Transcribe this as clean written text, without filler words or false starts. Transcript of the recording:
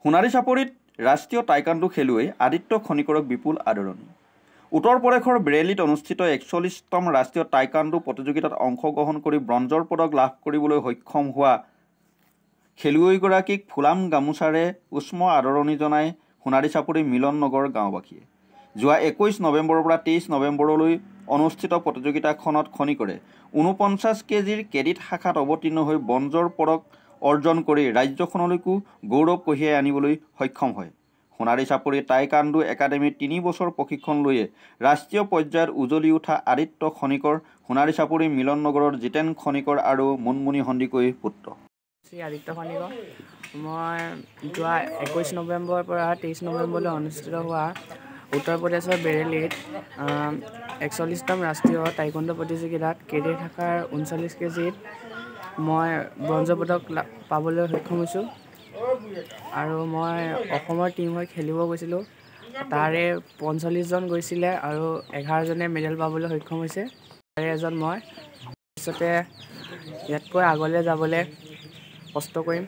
সোণাৰী চাপৰিত ৰাষ্ট্ৰীয় টাইকাণ্ডো খেলুৱৈ আদিত্য খনিকৰক বিপুল আদৰণি। উত্তৰ প্ৰদেশৰ বেৰেলীত অনুষ্ঠিত ৪১তম ৰাষ্ট্ৰীয় টাইকাণ্ডো প্ৰতিযোগিতাত অংশগ্ৰহণ কৰি ব্ৰঞ্জৰ পদক লাভ কৰিবলৈ সক্ষম হোৱা খেলুৱৈগৰাকীক ফুলাম গামোচাৰে উষ্ম আদৰণি জনায় সোণাৰী চাপৰি মিলন নগৰ গাঁওবাসীয়ে। যোৱা ২১ নৱেম্বৰৰ পৰা ২৩ নৱেম্বৰলৈ অনুষ্ঠিত প্ৰতিযোগিতাখনত খনিকৰে ৪৯ কেজিৰ কেডেট শাখাত অৱতীৰ্ণ হৈ ব্ৰঞ্জৰ পদক অৰ্জন কৰি ৰাজ্যখনলৈকো গৌৰৱ কঢ়িয়াই আনিবলৈ সক্ষম হয়। সোণাৰী চাপৰি টাইকাণ্ডো একাডেমীত ৩ বছৰ প্ৰশিক্ষণ লৈয়ে ৰাষ্ট্ৰীয় পৰ্যায়ত উজলি উঠা আদিত্য খনিকৰ সোণাৰী চাপৰি মিলন নগৰৰ জিতেন খনিকৰ আৰু মুনমুনি সন্দিকৈৰ পুত্ৰ। শ্ৰী আদিত্য খনিকৰ। মই যোৱা ২১ নৱেম্বৰৰ পৰা ২৩ নৱেম্বৰলৈ অনুষ্ঠিত হোৱা উত্তৰ প্ৰদেশৰ বেৰেলীত ৪১তম ৰাষ্ট্ৰীয় টাইকাণ্ডো প্ৰতিযোগিতাত কেডেট শাখাৰ ৩৯ কেজিত মই ব্ৰঞ্জ পদক পাবলৈ সক্ষম হৈছোঁ আৰু মই অসমৰ টীম হৈ খেলিব গৈছিলোঁ। তাৰে ৪৫জন গৈছিলে আৰু ১১জনে মেডেল পাবলৈ সক্ষম হৈছে। তাৰে এজন মই। ভৱিষ্যতে ইয়াতকৈ আগলৈ যাবলৈ কষ্ট কৰিম।